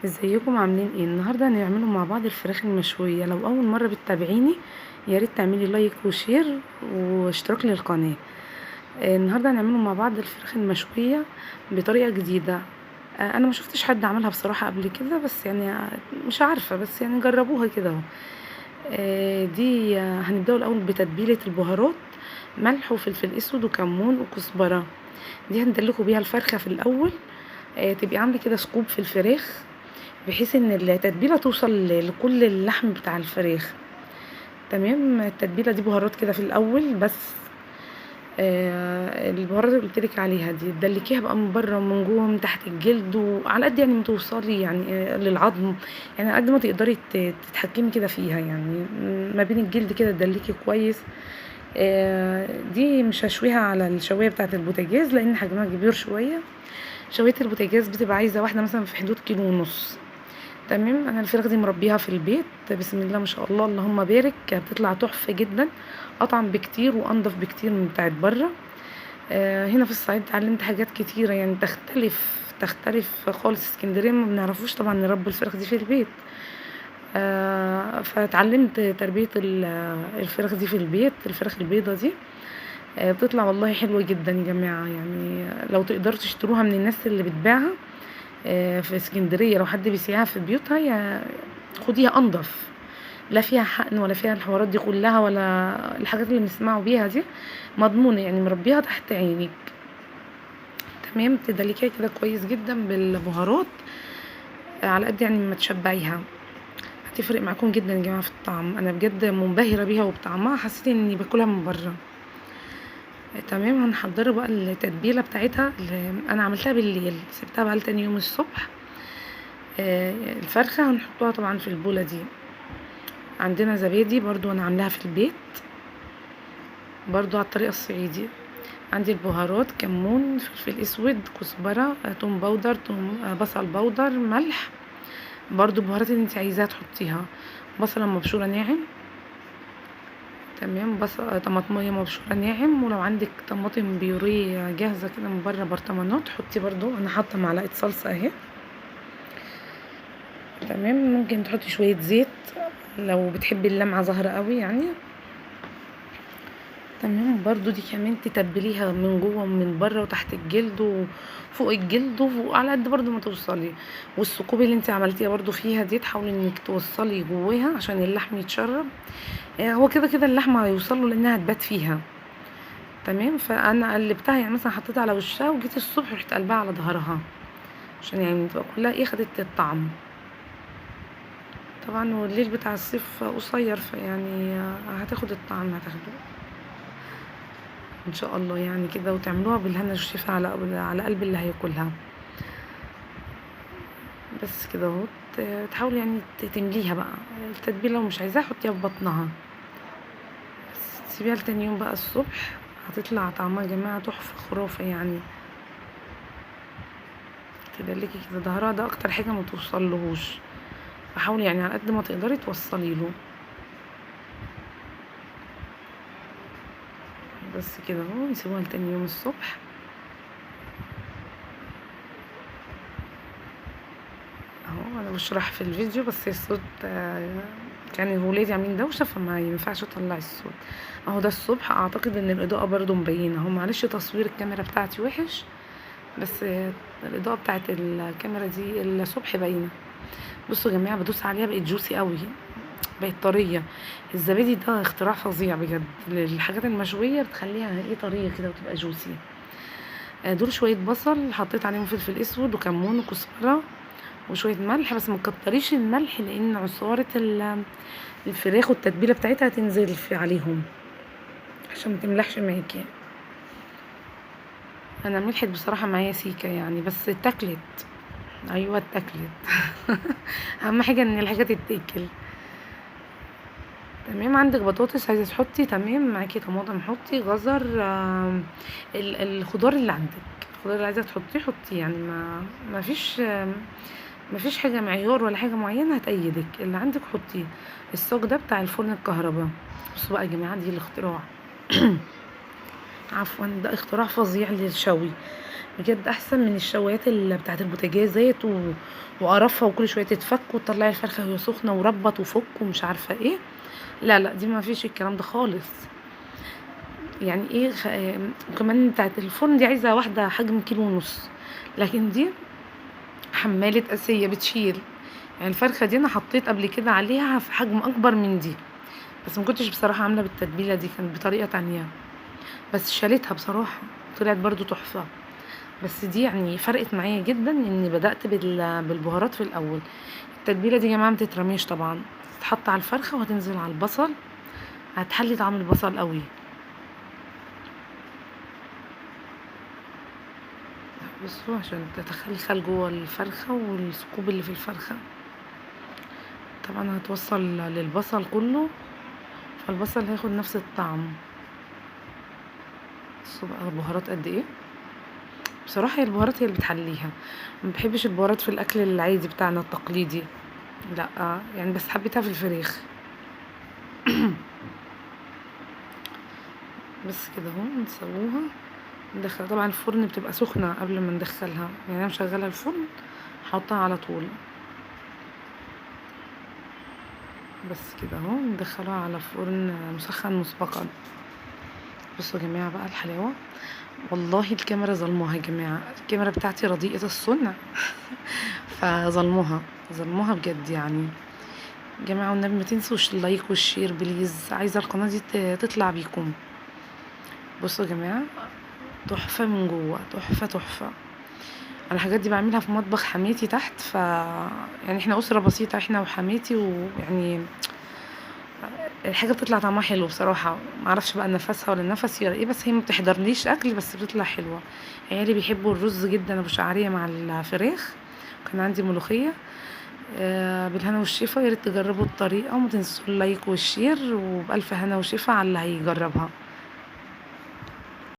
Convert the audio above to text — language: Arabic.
ازيكم عاملين ايه؟ النهارده هنعمله مع بعض الفراخ المشويه. لو اول مره بتتابعيني يا ريت تعملي لايك وشير واشتراك للقناه. النهارده هنعمله مع بعض الفراخ المشويه بطريقه جديده. انا ما شفتش حد عملها بصراحه قبل كده، بس يعني مش عارفه، بس يعني جربوها كده اهو. دي هنبداوا الاول بتتبيله البهارات: ملح وفلفل اسود وكمون وكزبره. دي هندلكوا بيها الفرخه في الاول. تبقي عامله كده سكوب في الفراخ، بحيث ان التتبيله توصل لكل اللحم بتاع الفراخ. تمام. التتبيله دي بهارات كده في الاول بس. البهارات اللي قلتلك عليها دي تدلكيها بقى من بره ومن جوه من تحت الجلد، وعلى قد يعني ما توصلي يعني للعظم. يعني على قد ما تقدري تتحكمي كده فيها، يعني ما بين الجلد كده تدلكي كويس. دي مش هشويها على الشوايه بتاعه البوتاجاز لان حجمها كبير شويه. شوايه البوتاجاز بتبقى عايزه واحده مثلا في حدود كيلو ونص. تمام. انا الفراخ دي مربيها في البيت، بسم الله ما شاء الله اللهم بارك، بتطلع تحفه جدا، اطعم بكتير وانضف بكتير من بتاعت بره. هنا في الصعيد اتعلمت حاجات كتيره يعني تختلف خالص. اسكندريه ما بنعرفوش طبعا نربي الفراخ دي في البيت. فتعلمت تربيه الفراخ دي في البيت. الفراخ البيضه دي بتطلع والله حلوه جدا يا جماعه. يعني لو تقدروا تشتروها من الناس اللي بتبيعها في اسكندريه، لو حد بيسيعها في بيوتها خديها انضف. لا فيها حقن ولا فيها الحوارات دي كلها، ولا الحاجات اللي بنسمعوا بيها دي. مضمونه يعني، مربيها تحت عينك. تمام. تدلكيها كده كويس جدا بالبهارات على قد يعني ما تشبعيها. هتفرق معاكم جدا يا جماعه في الطعم. انا بجد منبهره بيها وبطعمها، حسيت اني باكلها من بره. تمام. هنحضر بقى التتبيله بتاعتها اللي انا عملتها بالليل، سبتها بقى لتاني يوم الصبح. الفرخه هنحطها طبعا في البوله دي. عندنا زبادي برضو انا عاملاها في البيت برضو على الطريقه الصعيدي. عندي البهارات: كمون، فلفل اسود، كزبره، توم باودر، بصل باودر، ملح. برضو البهارات اللي انت عايزاها تحطيها. بصله مبشوره ناعم. تمام. طماطميه مبشوره ناعم. ولو عندك طماطم بيوريه جاهزه كده من بره برطمانات حطي برضو. انا حاطه معلقه صلصه اهي. تمام. ممكن تحطي شويه زيت لو بتحبي اللمعه ظاهره قوي يعني. تمام. برضو دي كمان تتبليها من جوه ومن بره وتحت الجلد وفوق الجلد على قد برضو ما توصلي. والثقوب اللي انت عملتيها برضو فيها دي تحاولي انك توصلي جواها عشان اللحم يتشرب. هو كده كده اللحمه هيوصله لانها هتبات فيها. تمام. فانا قلبتها يعني مثلا حطيتها على وشها، وجيت الصبح رحت قلبها على ظهرها عشان يعني تبقى كلها خدت الطعم. طبعا والليل بتاع الصيف قصير، فيعني هتاخد الطعم، هتاخده ان شاء الله يعني كده. وتعملوها بالهنا والشفا على قلب اللي هياكلها. بس كده اهو. تحاولي يعني تمليها بقى التتبيله، لو مش عايزاها حطيها في بطنها. بس تسيبيها لتاني يوم بقى الصبح، هتطلع طعمها يا جماعه تحفه خرافه يعني. تدلكي كده ظهرها، ده اكتر حاجه ما توصلهوش. فحاولي يعني على قد ما تقدري توصلي له. بس كده اهو. نسيبوها لتاني يوم الصبح. اهو انا بشرح في الفيديو بس الصوت كان ولادي عاملين دوشه فما ينفعش اطلع الصوت. اهو ده الصبح. اعتقد ان الاضاءه برضو مبينه اهو. معلش تصوير الكاميرا بتاعتي وحش، بس الاضاءه بتاعت الكاميرا دي الصبح باينه. بصوا يا جماعه، بدوس عليها بقت جوسي قوي، بقت طريه. الزبادي ده اختراع فظيع بجد. الحاجات المشويه بتخليها طريه كده وتبقى جوسي. دول شويه بصل حطيت عليهم فلفل اسود وكمون وكزبره وشويه ملح، بس ما تكتريش الملح لان عصاره الفراخ والتتبيله بتاعتها هتنزل عليهم عشان ما تملحش معاكي. انا ملحت بصراحه معايا سيكه يعني، بس اتاكلت. ايوه اتاكلت. اهم حاجه ان الحاجه تتاكل. تمام. عندك بطاطس عايزه تحطي، تمام. معاكي طماطم حطي، جزر، الخضار اللي عندك. الخضار اللي عايزه تحطيه حطيه يعني. ما فيش حاجه معيار ولا حاجه معينه هتأيدك. اللي عندك حطيه. الصاج ده بتاع الفرن الكهرباء. بصوا بقى يا جماعه، دي الاختراع. عفوا، ده اختراع فظيع للشوي. بجد احسن من الشوايات اللي بتاعت البوتاجازات وقرفها وكل شويه تتفك وتطلعي الفرخه وهي سخنه وربط وفك ومش عارفه ايه. لا لا، دي ما فيش الكلام ده خالص. يعني ايه وكمان بتاعت الفرن دي عايزه واحده حجم كيلو ونص، لكن دي حماله اسيه بتشيل. يعني الفرخه دي انا حطيت قبل كده عليها في حجم اكبر من دي، بس ما كنتش بصراحه عامله بالتتبيله دي، كانت بطريقه تانية، بس شالتها بصراحه طلعت برضو تحفه. بس دي يعني فرقت معايا جدا اني بدأت بالبهارات في الاول. التتبيله دي يا جماعه ما تترميش طبعا، تتحط على الفرخه وهتنزل على البصل، هتحلي طعم البصل قوي. بصوا عشان تتخلخل جوه الفرخه والثقوب اللي في الفرخه، طبعا هتوصل للبصل كله، فالبصل هياخد نفس الطعم. بصوا بقى البهارات قد ايه. بصراحه هي البهارات هي اللي بتحليها، ما بحبش البهارات في الاكل العادي بتاعنا التقليدي، لا يعني بس حبيتها في الفراخ. بس كده اهو نسووها، ندخل طبعا الفرن بتبقى سخنه قبل ما ندخلها، يعني انا مشغله الفرن هحطها على طول. بس كده اهو ندخلها على فرن مسخن مسبقا. بصوا يا جماعه بقى الحلاوه، والله الكاميرا ظلموها يا جماعه، الكاميرا بتاعتي رديئه الصنع. فظلموها، ظلموها بجد يعني. يا جماعه والنبي ما تنسوش اللايك والشير بليز، عايزه القناه دي تطلع بيكم. بصوا يا جماعه تحفه من جوه، تحفه تحفه. انا الحاجات دي بعملها في مطبخ حماتي تحت، يعني احنا اسره بسيطه احنا وحماتي، ويعني الحاجه بتطلع طعمها حلو بصراحه. معرفش بقى نفسها ولا نفسي ولا ايه، بس هي ما بتحضرليش اكل بس بتطلع حلوه. عيالي بيحبوا الرز جدا ابو شعريه مع الفراخ، كان عندي ملوخيه. بالهنا والشفا، يا ريت تجربوا الطريقه وما تنسوا اللايك والشير، وبألف هنا وشفا على اللي هيجربها.